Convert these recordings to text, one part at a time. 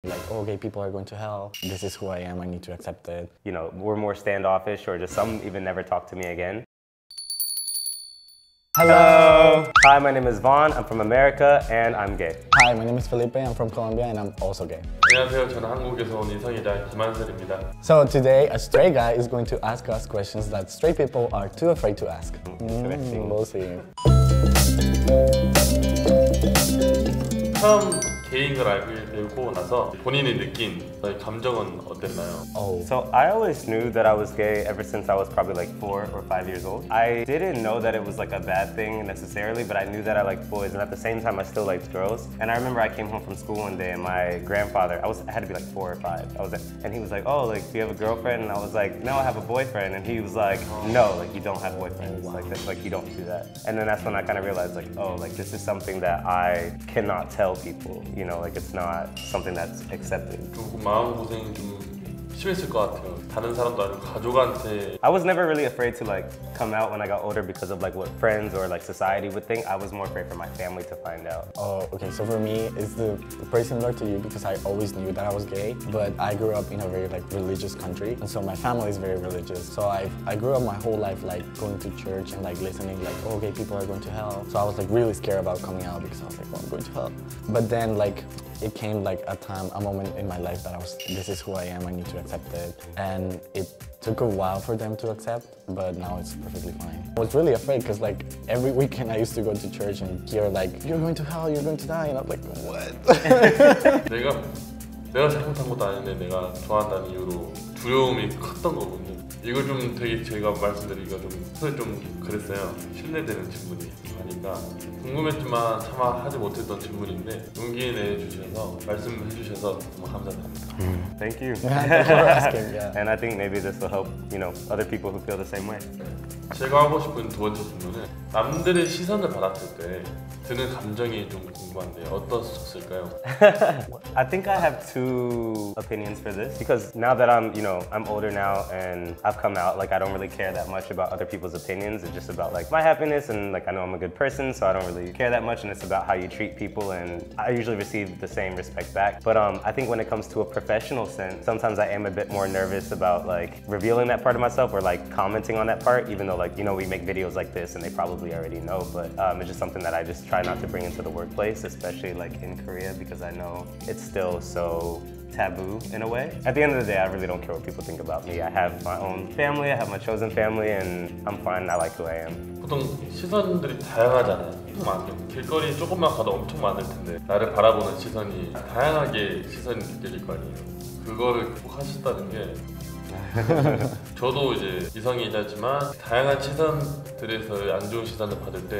Like, oh, gay people are going to hell. This is who I am, I need to accept it. You know, we're more standoffish, or just some even never talk to me again. Hello! Hi, my name is Vaughn, I'm from America, and I'm gay. Hi, my name is Felipe, I'm from Colombia, and I'm also gay. 안녕하세요, 저는 한국에서 온 이성애자 김한슬입니다. So today, a straight guy is going to ask us questions that straight people are too afraid to ask. We'll see. 처음 게이인 걸 알게 되고 나서 본인이 느낀 너의 감정은 어땠나요? So I always knew that I was gay ever since I was probably like 4 or 5 years old. I didn't know that it was like a bad thing necessarily, but I knew that I liked boys, and at the same time I still liked girls. And I remember I came home from school one day and my grandfather, I had to be like 4 or 5. And he was like, oh, like, do you have a girlfriend? And I was like, no, I have a boyfriend. And he was like, no, like, you don't have boyfriends. Like, that's like, you don't do that. And then that's when I kind of realized, like, oh, like, this is something that I cannot tell people. You know, like, it's not something that's accepted. 조금 마음고생이 좀 심했을 것 같아요. 다른 사람도 아니고 가족한테. I was never really afraid to like come out when I got older because of like what friends or like society would think. I was more afraid for my family to find out. Oh, okay. So for me, it's pretty similar to you because I always knew that I was gay, but I grew up in a very like religious country, and so my family is very religious. So I grew up my whole life like going to church and like listening like, oh, gay people are going to hell. So I was like really scared about coming out because I was like, oh, I'm going to hell. But then like it came like a moment in my life that this is who I am, I need to accept it. And it took a while for them to accept, but now it's perfectly fine. I was really afraid because like every weekend I used to go to church and hear like, you're going to hell, you're going to die. And I'm like, what? 내가 잘못한 것도 아닌데 내가 좋아한다는 이유로 두려움이 컸던 거거든요. 이거 좀 되게 제가 말씀드리기가 좀 그랬어요. 신뢰되는 질문이 아닌가 궁금했지만 차마 하지 못했던 질문인데 용기 내주셔서 말씀해 주셔서 정말 감사드립니다. Thank you. Thanks for asking, yeah. And I think maybe this will help, you know, other people who feel the same way. 제가 하고 싶은 두 번째 질문은 남들의 시선을 받았을 때 드는 감정이 좀 궁금한데 어떠셨을까요? I think I have two opinions for this because now that I'm older now and I've come out, like I don't really care that much about other people's opinions. It's just about like my happiness, and like I know I'm a good person, so I don't really care that much, and it's about how you treat people, and I usually receive the same respect back. But I think when it comes to a professional sense, sometimes I am a bit more nervous about like revealing that part of myself or like commenting on that part, even though like, you know, we make videos like this and they probably already know, but it's just something that I just try not to bring into the workplace, especially like in Korea, because I know it's still so taboo in a way. At the end of the day, I really don't care what people think about me. I have my own family, I have my chosen family, and I'm fine, I like who I am. 보통 시선들이 다양하잖아요. 엄청 많아요. 길거리 조금만 가도 엄청 많을 텐데 나를 바라보는 시선이 다양하게 시선이 느껴질 거 아니에요. 그거를 극복하셨다는 게 저도 이제 이성애자지만 다양한 시선들에서 안 좋은 시선을 받을 때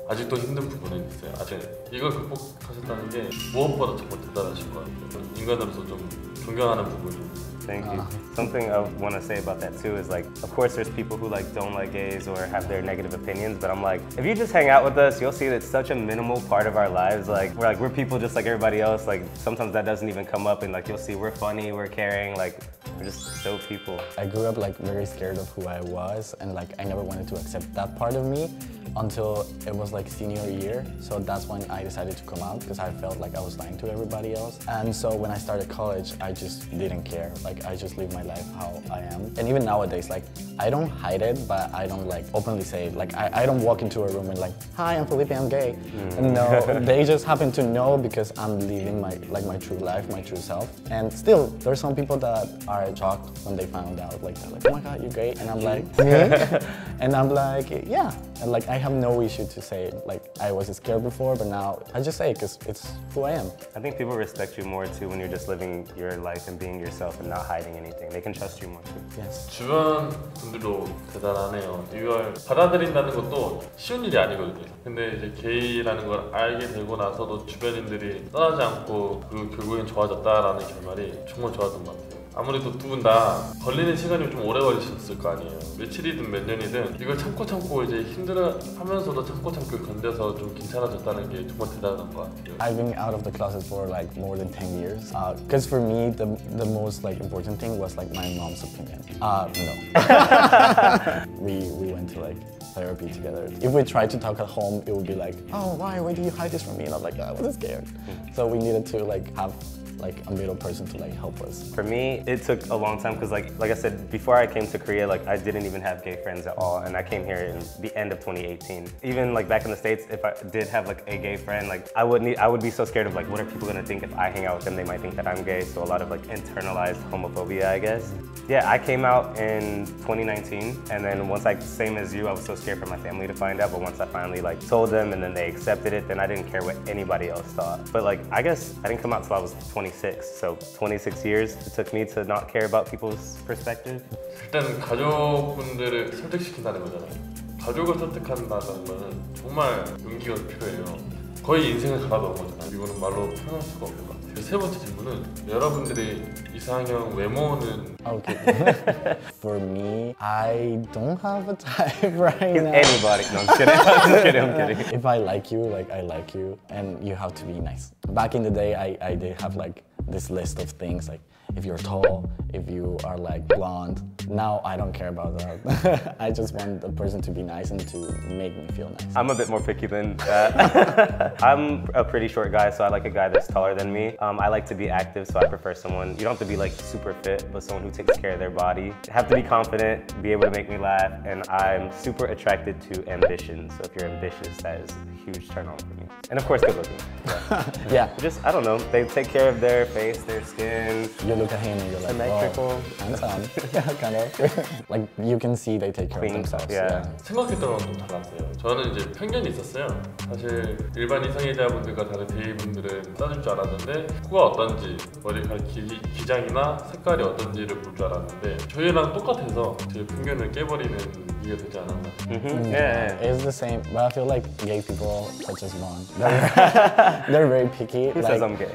아직도 힘든 부분은 있어요. 아직 이걸 극복하셨다는 게 무엇보다 정말 대단하신 것 같아요. 인간으로서 좀 존경하는 부분이. Thank you. Something I want to say about that too is like, of course there's people who like don't like gays or have their negative opinions, but I'm like, if you just hang out with us, you'll see that it's such a minimal part of our lives. Like we're people just like everybody else. Like sometimes that doesn't even come up, and like you'll see we're funny, we're caring, like we're just dope people. I grew up like very scared of who I was, and like I never wanted to accept that part of me until it was like senior year. So that's when I decided to come out because I felt like I was lying to everybody else. And so when I started college, I just didn't care. Like I just live my life how I am. And even nowadays, like I don't hide it, but I don't like openly say it. Like I don't walk into a room and like, hi, I'm Felipe, I'm gay. No, they just happen to know because I'm living my true life, my true self. And still, there's some people that are shocked when they found out. Like they're like, oh my God, you're gay. And I'm like, and I'm like, yeah. And like I have no issue to say it. Like I was scared before, but now I just say it because it's who I am. I think people respect you more too when you're just living your life and being yourself and not hiding anything. They can trust you more too. Yes. 주변 분들도 대단하네요. 이걸 받아들인다는 것도 쉬운 일이 아니거든요. 근데 이제 게이라는 걸 알게 되고 나서도 주변인들이 떠나지 않고 그리고 결국엔 좋아졌다라는 결말이 정말 좋았던 것 같아요. 아무래도 두 분 다 걸리는 시간이 좀 오래 걸리셨을 거 아니에요. 며칠이든 몇 년이든 이걸 참고 이제 힘들어하면서도 참고 견뎌서 좀 괜찮아졌다는 게 정말 대단한 것 같아요. I've been out of the closet for like more than 10 years. Because for me, the most like important thing was like my mom's opinion. No. we went to like therapy together. If we tried to talk at home, it would be like, oh, why do you hide this from me? And I'm like, I wasn't scared. So we needed to like have like a middle person to like help us? For me, it took a long time because like I said, before I came to Korea, like I didn't even have gay friends at all, and I came here in the end of 2018. Even like back in the States, if I did have like a gay friend, like I would be so scared of like what are people gonna think if I hang out with them? They might think that I'm gay. So a lot of like internalized homophobia, I guess. Yeah, I came out in 2019, and then once same as you, I was so scared for my family to find out. But once I finally like told them, and then they accepted it, then I didn't care what anybody else thought. But like I guess I didn't come out till I was 26. So 26 years it took me to not care about people's perspective. 일단 가족분들을 설득시킨다는 거잖아요. 가족을 설득한다는 거는 정말 용기가 필요해요. 거의 인생을 갈아넣은 거잖아요. 이거는 말로 표현할 수가 없는 것 같아요. 세 번째 질문은 여러분들의 이상형 외모는 Okay. For me, I don't have a type right now. Anybody. No, I'm kidding. I'm kidding. If I like you, like I like you, and you have to be nice. Back in the day, I did have like this list of things like if you're tall, if you are like blonde. Now I don't care about that. I just want the person to be nice and to make me feel nice. I'm a bit more picky than that. I'm a pretty short guy, so I like a guy that's taller than me. I like to be active, so I prefer someone, you don't have to be like super fit, but someone who takes care of their body. Have to be confident, be able to make me laugh, and I'm super attracted to ambition. So if you're ambitious, that is a huge turn on for me. And of course, good looking. Yeah. Just, I don't know, they take care of their face, their skin. You look at him and you're like, symmetrical. oh, handsome. Yeah, kind of. Like you can see they take care Clean, of themselves. yeah. 생각했던 거랑 좀 달랐어요. 저는 이제 편견이 있었어요. 사실 일반 이성애자분들과 다른 게이분들은 따질 줄 알았는데 코가 어떤지, 머리카락 기장이나 색깔이 어떤지를 볼 줄 알았는데 저희랑 똑같아서 제 편견을 깨버리는 이게 되지 않았나. Yeah. It's the same, but I feel like gay people such as Vaughn, they're very picky. Who like, says I'm gay?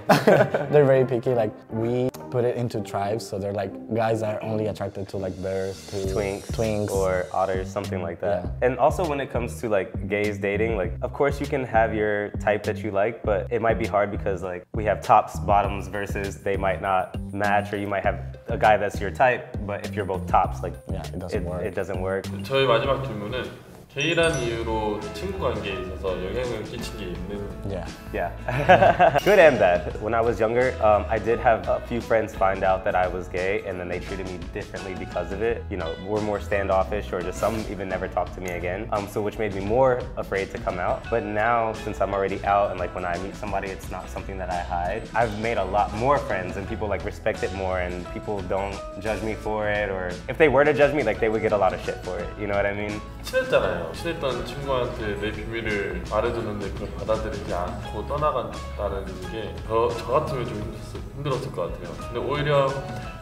They're very picky. Like we put it into tribes, so they're like guys that are only attracted to like bears, to twinks, or otters, something like that. Yeah. And also when it comes to like gays dating, like of course you can have your type that you like, but it might be hard because like we have tops, bottoms versus they might not match, or you might have a guy that's your type, but if you're both tops, like yeah, it doesn't work. 저희 마지막 질문은 게이란 이유로 친구 관계에 있어서 영향을 끼친 게 있는. Yeah. Good and bad. When I was younger, I did have a few friends find out that I was gay, and then they treated me differently because of it. You know, were more standoffish, or just some even never talked to me again. So which made me more afraid to come out. But now, since I'm already out, and like when I meet somebody, it's not something that I hide. I've made a lot more friends, and people like respect it more, and people don't judge me for it, or if they were to judge me, like they would get a lot of shit for it. You know what I mean? 친했잖아요. 친했던 친구한테 내 비밀을 말해줬는데 그걸 받아들이지 않고 떠나간다는 게 저 같으면 좀 힘들었을 것 같아요. 근데 오히려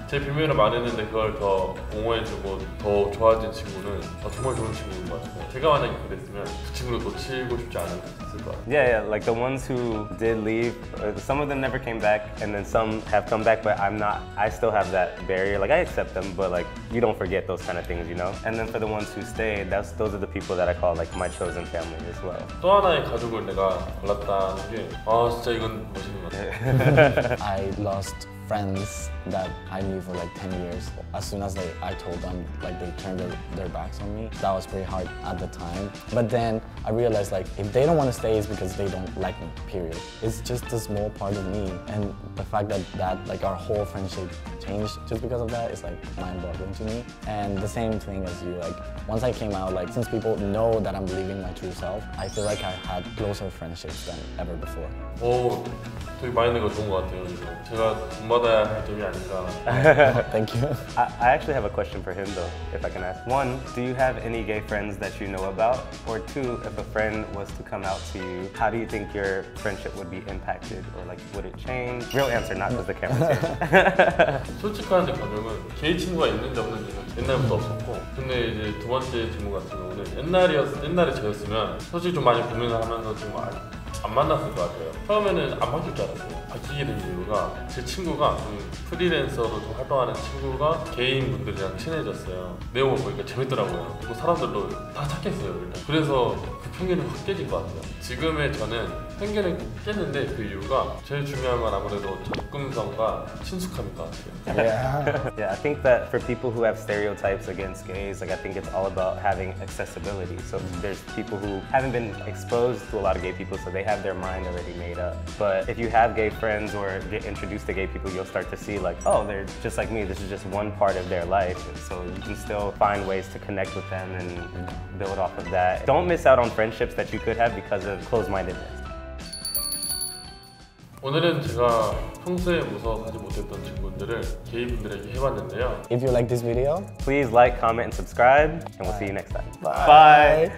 제 비밀을 말했는데 그걸 더 옹호해주고 더 좋아진 친구는 정말 좋은 친구인 것 같아요. 제가 만약에 그랬으면 그 친구를 놓치고 싶지 않았을 것 같아요. Yeah, like the ones who did leave, some of them never came back, and then some have come back, but I still have that barrier. Like I accept them, but like you don't forget those kind of things, you know? And then for the ones who stayed, those are the people that I call like my chosen family as well. 또 하나의 가족을 내가 골랐다는 게 진짜 이건 멋있는 것 같아요. I lost friends that I knew for like 10 years. As soon as I told them, like they turned their backs on me. That was pretty hard at the time. But then I realized like if they don't want to stay, it's because they don't like me, period. It's just a small part of me. And the fact that like our whole friendship changed just because of that is like mind-boggling to me. And the same thing as you, like once I came out, like since people know that I'm living my true self, I feel like I had closer friendships than ever before. 오, 되게 마인드가 좋은 것 같아요. 이거. 제가 돈 받아야 할 점이 아닌가. Thank you. I actually have a question for him though, if I can ask. One, do you have any gay friends that you know about? Or two, if a friend was to come out to you, how do you think your friendship would be impacted? Or like, would it change? Real answer, not because the camera's here. 솔직한 가정은 게이 친구가 있는지 없는지는 옛날부터 없었고, 근데 이제 두 번째 질문 같은 경우는 옛날에 저였으면 솔직히 좀 많이 고민을 하면서 좀 안 만났을 것 같아요. 처음에는 안 바뀔 줄 알았어요. 바뀌게 된 이유가 제 친구가 좀 프리랜서로 좀 활동하는 친구가 개인 분들이랑 친해졌어요. 내용을 보니까 재밌더라고요. 그리고 사람들도 다 찾겠어요. 일단. 그래서 그 편견이 확 깨진 것 같아요. 지금의 저는 편견을 깼는데 그 이유가 제일 중요한 건 아무래도 접근성과 친숙함인 것 같아요. Yeah, I think that for people who have stereotypes against gays, like I think it's all about having accessibility. So there's people who haven't been exposed to a lot of gay people, so they have their mind already made up. But if you have gay friends or get introduced to gay people, you'll start to see like, oh, they're just like me. This is just one part of their life. And so you can still find ways to connect with them and build off of that. Don't miss out on friendships that you could have because of closed-mindedness. 오늘은 제가 평소에 무서워하지 못했던 질문들을 게이분들에게 해봤는데요. If you like this video, Please like, comment, and subscribe, and we'll see you next time. bye.